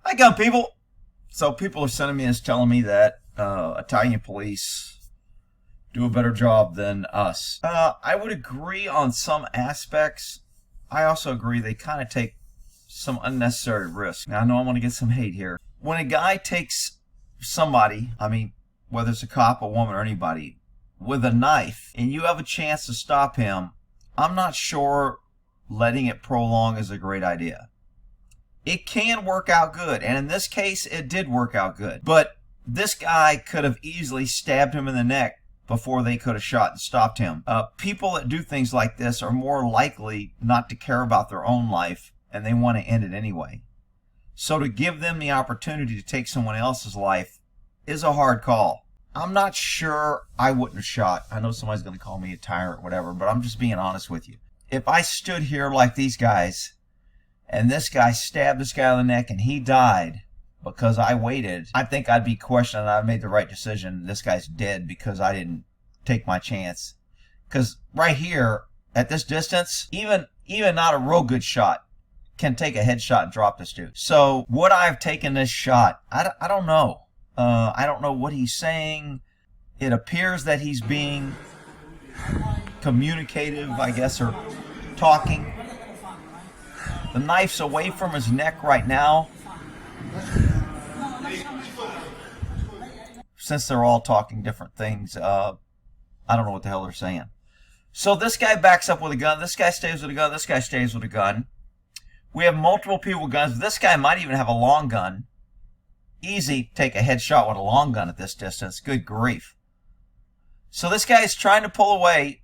Hi, gun people. So people are sending me this telling me that Italian police do a better job than us. I would agree on some aspects. I also agree they kind of take some unnecessary risk. Now, I know I'm going to get some hate here. When a guy takes somebody, I mean, whether it's a cop, a woman, or anybody, with a knife, and you have a chance to stop him, I'm not sure letting it prolong is a great idea. It can work out good, and in this case, it did work out good. But this guy could have easily stabbed him in the neck before they could have shot and stopped him. People that do things like this are more likely not to care about their own life, and they want to end it anyway. So to give them the opportunity to take someone else's life is a hard call. I'm not sure I wouldn't have shot. I know somebody's going to call me a tyrant or whatever, but I'm just being honest with you. If I stood here like these guys, and this guy stabbed this guy in the neck and he died because I waited, I think I'd be questioning I made the right decision. This guy's dead because I didn't take my chance. Because right here, at this distance, even not a real good shot can take a headshot and drop this dude. So would I have taken this shot? I don't know. I don't know what he's saying. It appears that he's being communicative, I guess, or talking. The knife's away from his neck right now. Since they're all talking different things, I don't know what the hell they're saying. So this guy backs up with a gun. This guy stays with a gun. This guy stays with a gun. We have multiple people with guns. This guy might even have a long gun. Easy to take a headshot with a long gun at this distance. Good grief. So this guy is trying to pull away.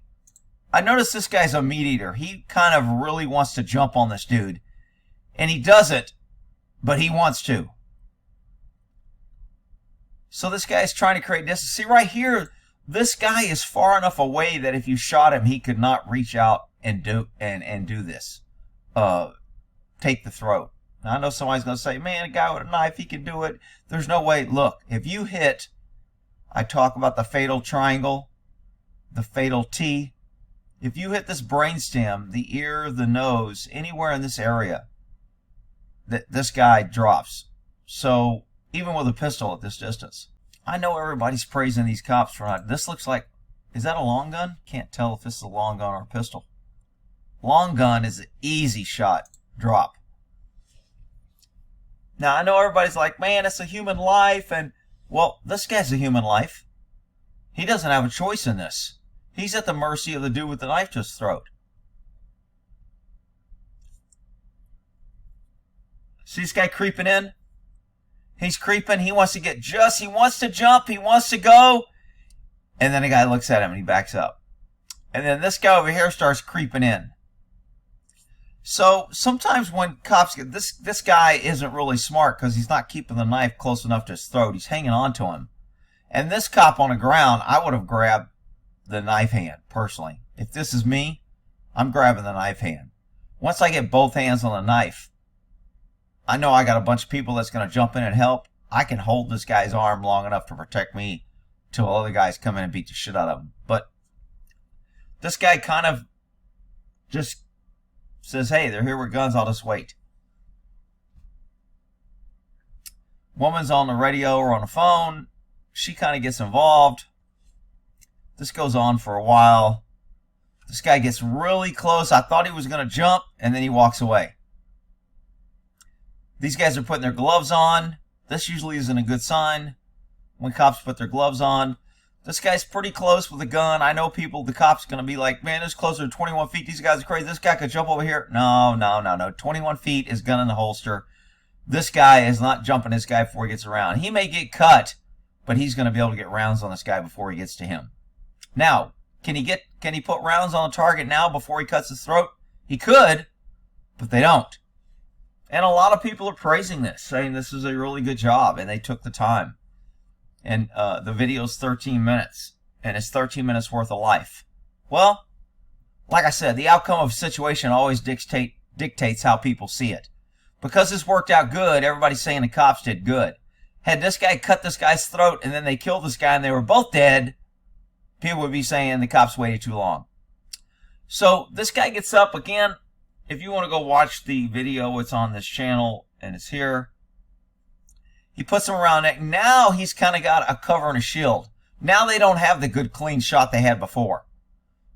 I noticed this guy's a meat eater. He kind of really wants to jump on this dude. And he doesn't, but he wants to. So this guy's trying to create distance. See right here, this guy is far enough away that if you shot him, he could not reach out and do this. Take the throat. Now, I know somebody's going to say, man, a guy with a knife, he can do it. There's no way. Look, if you hit, I talk about the fatal triangle, the fatal T. If you hit this brainstem, the ear, the nose, anywhere in this area, this guy drops. So even with a pistol at this distance. I know everybody's praising these cops for not. This looks like, is that a long gun? Can't tell if this is a long gun or a pistol. Long gun is an easy shot drop. Now I know everybody's like, man, it's a human life, and well, this guy's a human life. He doesn't have a choice in this. He's at the mercy of the dude with the knife to his throat. See this guy creeping in? He's creeping. He wants to he wants to jump. He wants to go. And then the guy looks at him and he backs up. And then this guy over here starts creeping in. So sometimes when cops get, this guy isn't really smart because he's not keeping the knife close enough to his throat. He's hanging on to him. And this cop on the ground, I would have grabbed the knife hand, personally. If this is me, I'm grabbing the knife hand. Once I get both hands on the knife, I know I got a bunch of people that's going to jump in and help. I can hold this guy's arm long enough to protect me till other guys come in and beat the shit out of him. But this guy kind of just says, hey, they're here with guns, I'll just wait. Woman's on the radio or on the phone. She kind of gets involved. This goes on for a while. This guy gets really close. I thought he was going to jump, and then he walks away. These guys are putting their gloves on. This usually isn't a good sign when cops put their gloves on. This guy's pretty close with a gun. I know the cops are going to be like, man, this is closer to 21 feet. These guys are crazy. This guy could jump over here. No. 21 feet is gun in the holster. This guy is not jumping this guy before he gets around. He may get cut, but he's going to be able to get rounds on this guy before he gets to him. Now, can he put rounds on the target now before he cuts his throat? He could, but they don't. And a lot of people are praising this, saying this is a really good job, and they took the time. And the video's 13 minutes, and it's 13 minutes worth of life. Well, like I said, the outcome of a situation always dictates how people see it. Because this worked out good, everybody's saying the cops did good. Had this guy cut this guy's throat, and then they killed this guy, and they were both dead, people would be saying the cops waited too long. So this guy gets up again. If you want to go watch the video, it's on this channel and it's here. He puts him around the neck. Now he's kind of got a cover and a shield. Now they don't have the good clean shot they had before.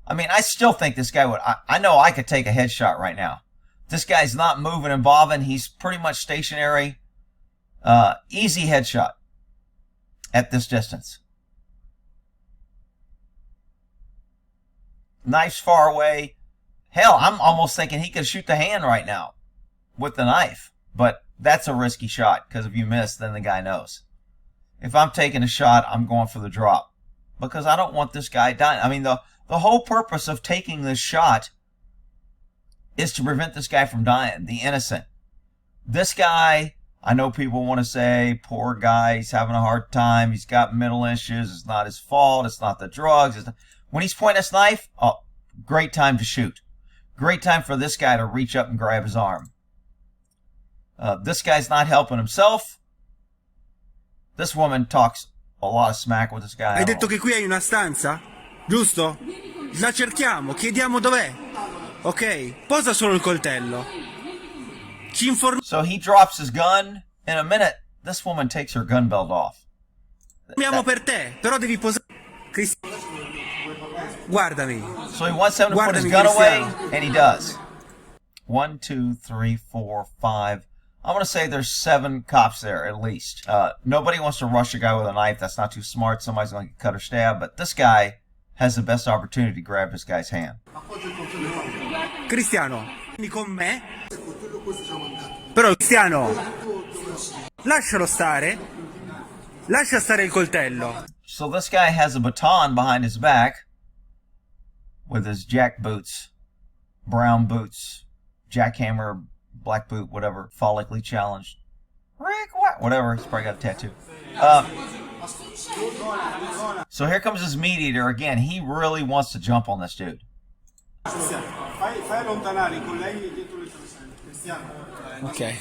I mean, I still think this guy would... I know I could take a headshot right now. This guy's not moving and bobbing. He's pretty much stationary. Easy headshot at this distance. Knife's far away. Hell, I'm almost thinking he could shoot the hand right now with the knife. But that's a risky shot, because if you miss, then the guy knows. If I'm taking a shot, I'm going for the drop, because I don't want this guy dying. I mean, the whole purpose of taking this shot is to prevent this guy from dying, the innocent. This guy, I know people want to say, poor guy, he's having a hard time, he's got mental issues, it's not his fault, it's not the drugs. When he's pointing this knife, oh, great time to shoot. Great time for this guy to reach up and grab his arm. This guy's not helping himself. This woman talks a lot of smack with this guy. Hai detto che qui hai una stanza? Giusto? La cerchiamo, chiediamo dov'è. Ok, posa solo il coltello. Ci So he drops his gun. In a minute, this woman takes her gun belt off. informiamo per te, però devi posare. Guardami. So he wants him to put his gun away, and he does. 1, 2, 3, 4, 5. I'm going to say there's 7 cops there, at least. Nobody wants to rush a guy with a knife. That's not too smart. Somebody's going to get cut or stabbed. But this guy has the best opportunity to grab this guy's hand. Cristiano, vieni con me. Però Cristiano, lascialo stare. Lascia stare il coltello. So this guy has a baton behind his back with his jack boots, brown boots, jackhammer, black boot, whatever, follically challenged. Rick, what? Whatever, he's probably got a tattoo. So here comes his meat eater again. He really wants to jump on this dude. Ok.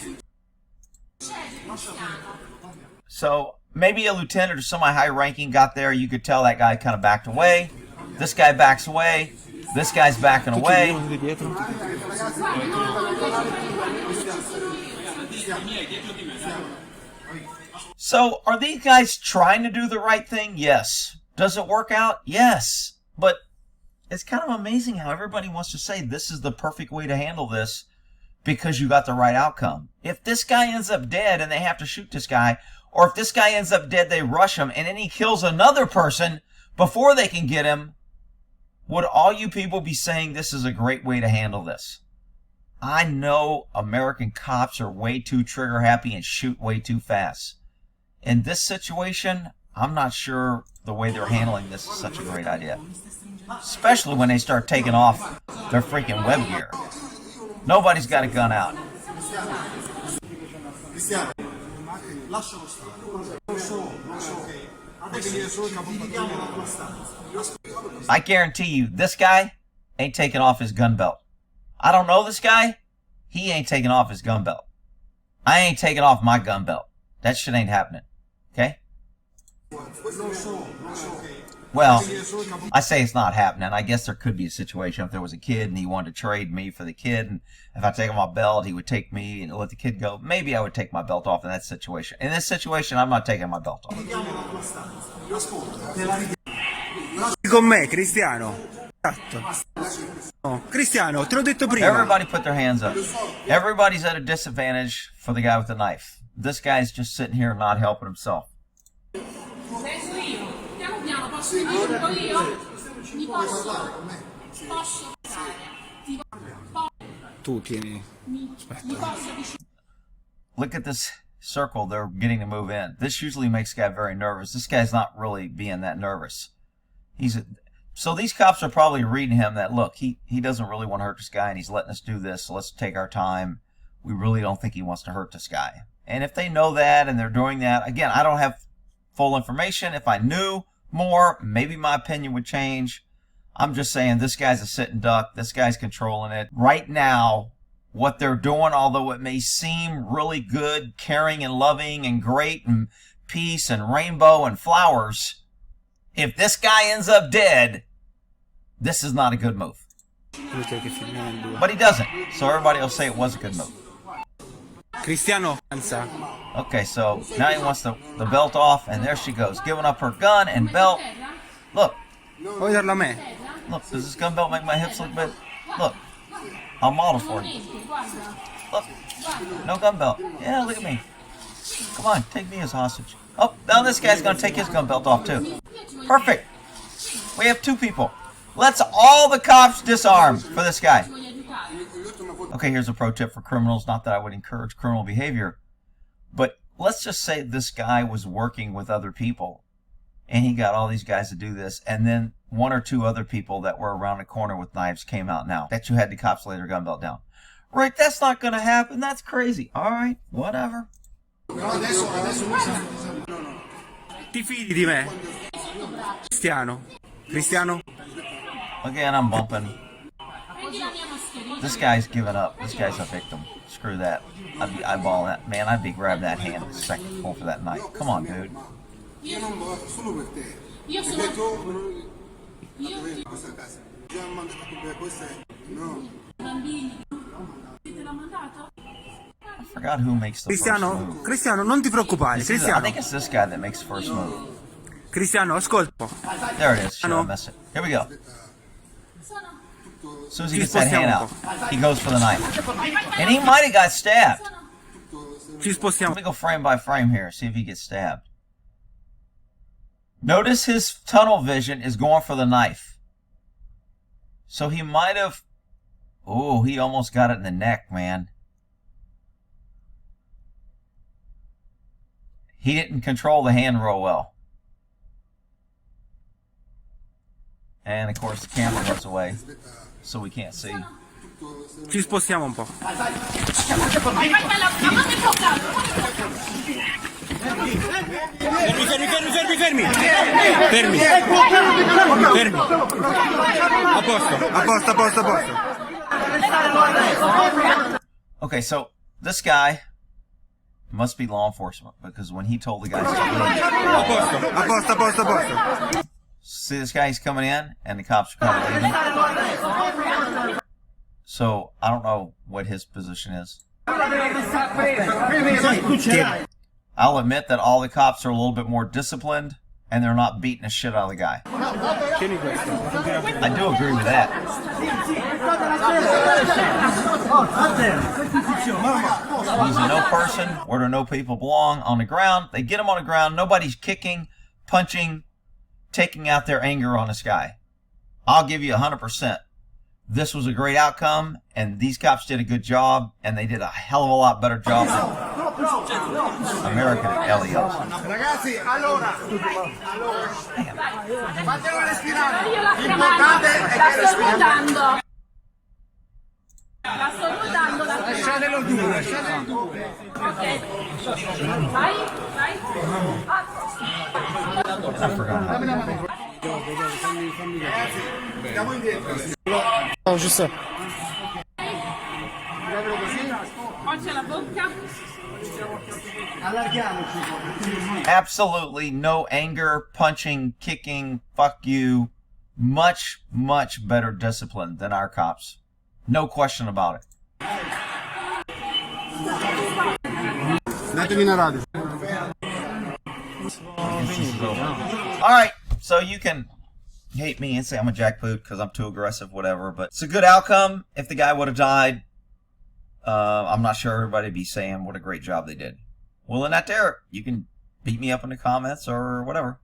So maybe a lieutenant or somebody high-ranking got there. You could tell that guy kind of backed away. This guy backs away. This guy's backing away. So are these guys trying to do the right thing? Yes. Does it work out? Yes. But it's kind of amazing how everybody wants to say this is the perfect way to handle this because you got the right outcome. If this guy ends up dead and they have to shoot this guy, or if this guy ends up dead, they rush him, and then he kills another person before they can get him, would all you people be saying this is a great way to handle this? I know American cops are way too trigger happy and shoot way too fast. In this situation, I'm not sure the way they're handling this is such a great idea. Especially when they start taking off their freaking web gear. Nobody's got a gun out. I guarantee you, this guy ain't taking off his gun belt. I don't know this guy. He ain't taking off his gun belt. I ain't taking off my gun belt. That shit ain't happening. Okay? Well, I say it's not happening. I guess there could be a situation if there was a kid and he wanted to trade me for the kid, and if I take off my belt, he would take me and let the kid go. Maybe I would take my belt off in that situation. In this situation, I'm not taking my belt off. Con me, Cristiano. Esatto. Cristiano, te l'ho detto prima. Everybody put their hands up. Everybody's at a disadvantage for the guy with the knife. This guy's just sitting here not helping himself. Tu tieni. Aspetta. Look at this circle they're getting to move in. This usually makes a guy very nervous. This guy's not really being that nervous. So these cops are probably reading him that, look, he doesn't really want to hurt this guy, and he's letting us do this, so let's take our time. We really don't think he wants to hurt this guy. And if they know that and they're doing that, again, I don't have full information. If I knew more, maybe my opinion would change. I'm just saying this guy's a sitting duck. This guy's controlling it. Right now, what they're doing, although it may seem really good, caring and loving and great and peace and rainbow and flowers, if this guy ends up dead, this is not a good move. But he doesn't, so everybody will say it was a good move. Cristiano. Okay, so now he wants the belt off, and there she goes, giving up her gun and belt. Look, Vuoi darlo a me? look, does this gun belt make my hips look big? Look, I'll model for you. Look, no gun belt. Yeah, look at me. Come on, take me as hostage. Oh, now this guy's gonna take his gun belt off too. Perfect. We have 2 people. Let's all the cops disarm for this guy. Okay, here's a pro tip for criminals. Not that I would encourage criminal behavior, but let's just say this guy was working with other people and he got all these guys to do this, and then 1 or 2 other people that were around the corner with knives came out. Now, bet you had the cops lay their gun belt down. Right, that's not going to happen. That's crazy. All right, whatever. Ti fidi di me? Cristiano. Cristiano? Again, I'm bumping. This guy's giving up. This guy's a victim. Screw that. I'd be eyeballing that. Man, I'd be grabbing that hand the second pull for that knife. Come on, dude. I forgot who makes the first move. Cristiano, non ti preoccupare. I Cristiano. think it's this guy that makes the first move. Cristiano, ascolta. There it is. Shit, I missed it. Here we go. As soon as he gets that hand out, he goes for the knife. And he might have got stabbed. Ci spostiamo. Let me go frame by frame here, see if he gets stabbed. Notice his tunnel vision is going for the knife. So he might have... Oh, he almost got it in the neck, man. He didn't control the hand real well. And, of course, the camera goes away, so we can't see. Ci spostiamo un po'. Fermi. A posto. Okay, so this guy must be law enforcement, because when he told the guys to leave... A posto. See this guy, he's coming in, and the cops are kind of leaving. So, I don't know what his position is. I'll admit that all the cops are a little bit more disciplined, and they're not beating the shit out of the guy. I do agree with that. He's a no person, where there no people belong, on the ground. They get him on the ground. Nobody's kicking, punching, taking out their anger on this guy. I'll give you 100%. This was a great outcome, and these cops did a good job, and they did a hell of a lot better job than American LEOs. Ragazzi, allora, fatelo respirare. L'importante è che respirate. La sto ruotando. Lasciatelo duro. Ok. Vai. I forgot. Andiamo indietro. Oh, giusto. Oggi la bocca. Allarghiamoci. Absolutely no anger, punching, kicking, fuck you. Much, much better discipline than our cops. No question about it. Alright, so you can hate me and say I'm a jackboot because I'm too aggressive, whatever, but it's a good outcome. If the guy would have died, I'm not sure everybody would be saying what a great job they did. Well, in that there, you can beat me up in the comments or whatever.